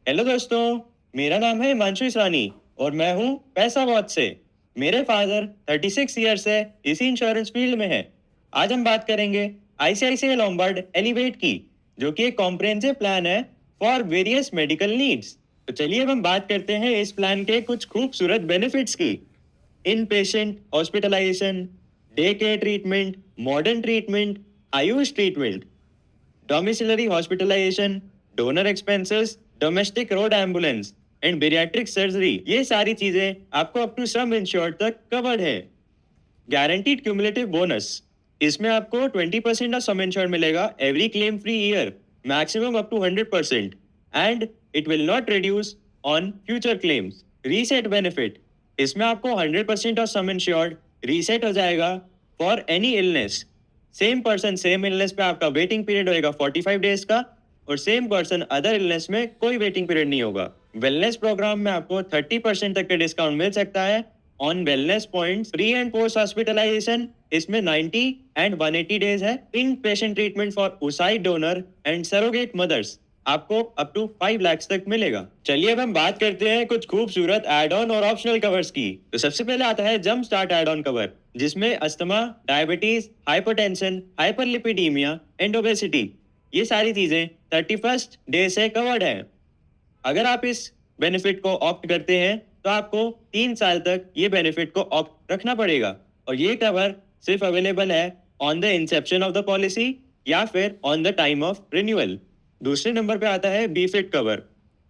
Hello दोस्तों, मेरा नाम है हिमांशु इसरानी और मैं हूँ पैसा वॉच से। मेरे फादर 36 ईयर से इसी इंश्योरेंस फील्ड में है। आज हम बात करेंगे आईसीआईसीआई लोम्बार्ड एलिवेट की, जो कि एक कॉम्प्रिहेंसिव प्लान है फॉर वेरियस मेडिकल नीड्स। तो चलिए अब हम बात करते हैं इस प्लान के कुछ खूबसूरत बेनिफिट्स की। In patient hospitalization, day care treatment, modern treatment, Ayush treatment, domiciliary hospitalization, donor expenses, domestic road ambulance and bariatric surgery, ये सारी चीजें आपको अप टू सम इंश्योर्ड तक कवर्ड है। गारंटीड क्यूमुलेटिव बोनस, इसमें आपको 20% ऑफ सम इंश्योर्ड मिलेगा every claim free year, maximum up to 100%, and it will not reduce on future claims. Reset benefit, इसमें आपको 100% ऑफ सम इंश्योर्ड रीसेट हो जाएगा for any illness. Same person same illness पे आपका waiting period होएगा 45 days का, और same person other illness में कोई वेटिंग पीरियड नहीं होगा। वेलनेस प्रोग्राम में आपको 30% तक का डिस्काउंट मिल सकता है on wellness points. Pre and post hospitalization, इसमें 90 एंड 180 डेज है। इन पेशेंट ट्रीटमेंट फॉर उसाइड डोनर एंड सरोगेट मदर्स, आपको अप टू 5 लाख तक मिलेगा। चलिए अब हम बात करते हैं कुछ खूबसूरत एड ऑन और ऑप्शनल कवर्स की। तो सबसे पहले आता है jump start add on cover, जिसमें asthma, diabetes, hypertension, hyperlipidemia and obesity, ये सारी चीजें 31st डे से कवर्ड है। अगर आप इस बेनिफिट को ऑप्ट करते हैं तो आपको 3 साल तक ये बेनिफिट को ऑप्ट रखना पड़ेगा, और ये कवर सिर्फ अवेलेबल है on the inception of the policy या फिर on the time of renewal. दूसरे नंबर पे आता है बी फिट कवर,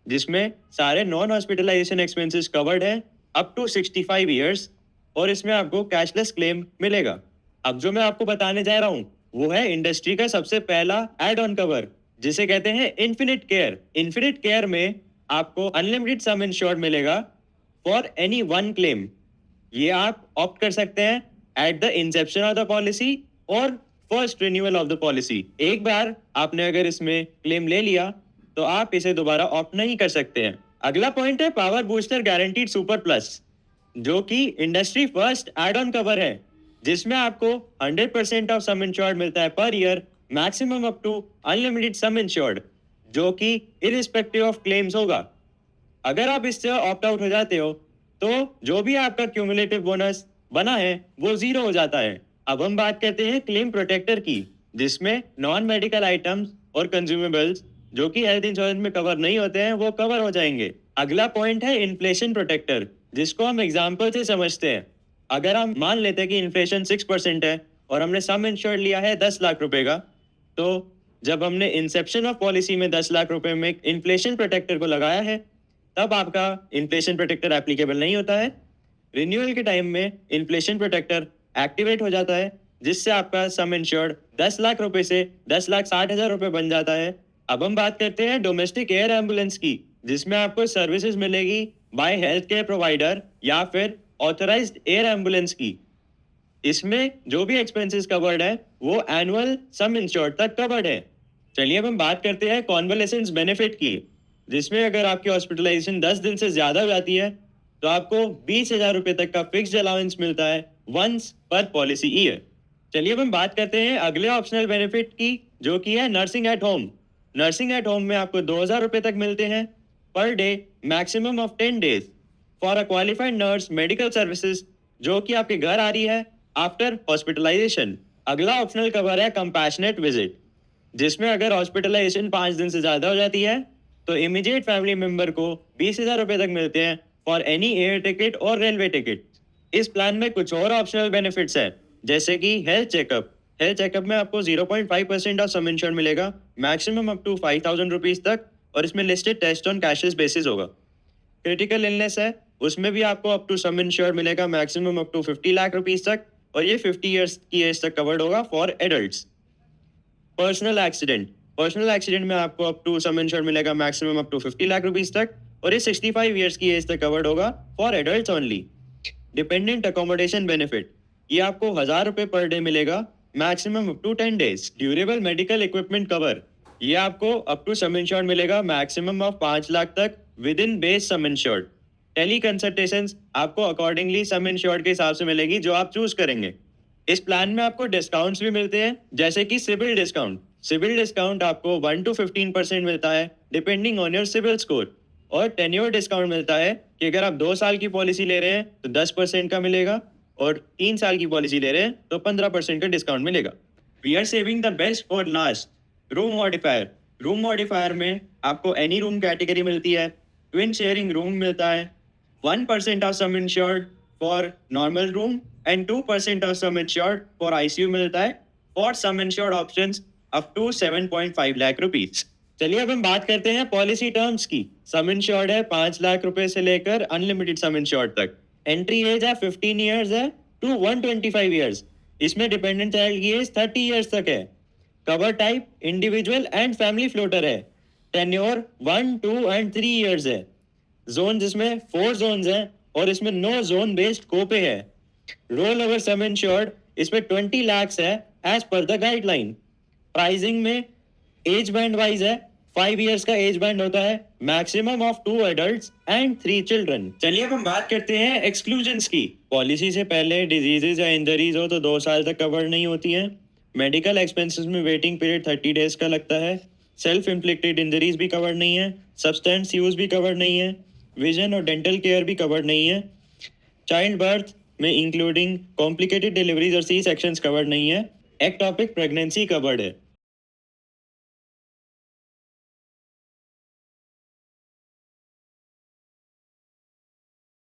जिसमें सारे नॉन हॉस्पिटलाइजेशन एक्सपेंसेस कवर्ड है अप टू 65 ईयर्स, और इसमें आपको कैशलेस क्लेम मिलेगा। अब जो मैं आपको बताने जा रहा हूँ वो है इंडस्ट्री का सबसे पहला एड ऑन कवर, जिसे कहते हैं इन्फिनिट केयर। इन्फिनिट केयर में आपको अनलिमिटेड सम इंश्योर्ड मिलेगा फॉर एनी वन क्लेम। ये आप ऑप्ट कर सकते हैं at the inception of the policy और first renewal of the policy. एक बार आपने अगर इसमें क्लेम ले लिया तो आप इसे दोबारा ऑप्ट नहीं कर सकते हैं। अगला पॉइंट है power booster guaranteed super plus, जो कि industry first aid on cover है, जिसमें आपको 100% ऑफ सम इंश्योर्ड मिलता है पर year, maximum up to unlimited sum insured, जो कि इरिस्पेक्टिव ऑफ क्लेम्स होगा। अगर आप इससे ऑप्ट आउट हो जाते हो तो जो भी आपका क्यूमुलेटिव बोनस बना है वो जीरो हो जाता है। अब हम बात करते हैं क्लेम प्रोटेक्टर की, जिसमें नॉन मेडिकल आइटम्स और कंज्यूमेबल्स जो कि हेल्थ इंश्योरेंस में कवर नहीं होते हैं वो कवर हो जाएंगे। अगला पॉइंट है इन्फ्लेशन प्रोटेक्टर, जिसको हम एग्जाम्पल से समझते हैं। अगर हम मान लेते हैं कि इन्फ्लेशन 6% है और हमने सम इंश्योर्ड लिया है 10 लाख रुपए का, तो जब हमने इंसेप्शन ऑफ पॉलिसी में 10 लाख रुपए में इन्फ्लेशन प्रोटेक्टर को लगाया है, तब आपका इन्फ्लेशन प्रोटेक्टर एप्लीकेबल नहीं होता है। रिन्यूअल के टाइम में इन्फ्लेशन प्रोटेक्टर एक्टिवेट हो जाता है, जिससे आपका सम इंश्योर्ड 10 लाख रुपए से 10,60,000 रुपए बन जाता है। अब हम बात करते हैं डोमेस्टिक एयर एम्बुलेंस की, जिसमें आपको सर्विसेज मिलेगी बाय हेल्थ केयर प्रोवाइडर या फिर ऑथराइज्ड एयर एम्बुलेंस की। इसमें जो भी एक्सपेंसेस कवर्ड है वो एनुअल सम इंश्योर्ड तक कवर्ड है। चलिए अब हम बात करते हैं कॉन्वलेसेंस बेनिफिट की, जिसमें अगर आपकी हॉस्पिटलाइजेशन 10 दिन से ज्यादा हो जाती है तो आपको 20,000 रुपए तक का फिक्स्ड अलाउंस मिलता है वंस पर पॉलिसी ईयर। चलिए अब हम बात करते हैं अगले ऑप्शनल बेनिफिट की, जो कि है nursing at home. Nursing at home में आपको 2,000 रुपए तक मिलते हैं per day, maximum of 10 days for a qualified nurse medical services, जो कि आपके घर आ रही है आफ्टर हॉस्पिटलाइजेशन। अगला ऑप्शनल कवर है कंपैशनेट विजिट, जिसमें अगर हॉस्पिटलाइजेशन 5 दिन से ज्यादा हो जाती है तो इमीडिएट फैमिली मेंबर को 20,000 रुपए तक मिलते हैं फॉर एनी एयर टिकट और रेलवे टिकट। इस प्लान में कुछ और ऑप्शनल बेनिफिट्स है, जैसे कि हेल्थ चेकअप। हेल्थ चेकअप में आपको 0.5% ऑफ सम इंश्योर्ड मिलेगा, मैक्सिमम अप टू 5,000 रुपीज तक, और इसमें listed test on cashless basis होगा। क्रिटिकल इलनेस है, उसमें भी आपको अप टू सम इंश्योर्ड मिलेगा, maximum up to 50 lakh rupees तक, और ये 50 ईयर्स की एज तक कवर्ड होगा फॉर एडल्ट्स। पर्सनल एक्सीडेंट में आपको अप टू सम इंश्योर्ड मिलेगा, maximum up to 50 lakh rupees तक, और ये 65 ईयर्स की एज तक कवर्ड होगा for adults only. Dependent accommodation benefit, ये आपको 1,000 रुपए पर डे मिलेगा, maximum up to 10 days. Durable medical equipment cover, ये आपको अप टू सम इंश्योर्ड मिलेगा, मैक्सिमम ऑफ 5 लाख तक within base sum insured. Tele consultations आपको अकॉर्डिंगली सम इंश्योर्ड के हिसाब से मिलेगी, जो आप चूज करेंगे। इस प्लान में आपको डिस्काउंट्स भी मिलते हैं, जैसे कि सिविल डिस्काउंट। सिविल डिस्काउंट आपको 1 to 15% मिलता है depending on your CIBIL score. और टेन्योर डिस्काउंट मिलता है कि अगर आप 2 साल की पॉलिसी ले रहे हैं तो 10% का मिलेगा और 3 साल की पॉलिसी ले रहे हैं तो 15% का डिस्काउंट मिलेगा। We are saving the best for last. Room modifier में आपको एनी रूम कैटेगरी मिलती है, ट्विन शेयरिंग रूम मिलता है, 1% of sum insured for normal room and 2% of sum insured for ICU मिलता है for sum insured options up to 7.5 lakh rupees. चलिए अब हम बात करते हैं पॉलिसी टर्म्स की। सम इंश्योर्ड है 5 लाख रुपए से लेकर अनलिमिटेड सम इंश्योर्ड तक। एंट्री एज है 15 ईयर्स है टू 125 ईयर्स। इसमें डिपेंडेंट चाइल्ड की एज 30 ईयर्स तक है। Cover type individual and family floater है। टेन्योर 1, 2 एंड 3 ईयर्स है। जोन इसमें 4 जोन्स हैं और इसमें नो जोन बेस्ड कोपे है। रोल ओवर सम इंश्योर्ड इसमें 20 लाख है as per the guideline. Pricing में एज बैंड वाइज है, 5 इयर्स का एज बैंड होता है, maximum of 2 adults and 3 children. चलिए अब हम बात करते हैं एक्सक्लूजन्स की। पॉलिसी से पहले डिजीजेज या इंजरीज हो तो 2 साल तक कवर नहीं होती हैं। मेडिकल एक्सपेंसेस में वेटिंग पीरियड 30 डेज का लगता है। सेल्फ इन्फ्लिक्टेड इंजरीज भी कवर नहीं है। सब्सटेंस यूज भी कवर नहीं है। विजन और डेंटल केयर भी कवर नहीं है। चाइल्ड बर्थ में इंक्लूडिंग कॉम्प्लिकेटेड डिलीवरीज और सी सेक्शंस कवर नहीं है। एक्टॉपिक प्रेगनेंसी कवर्ड है।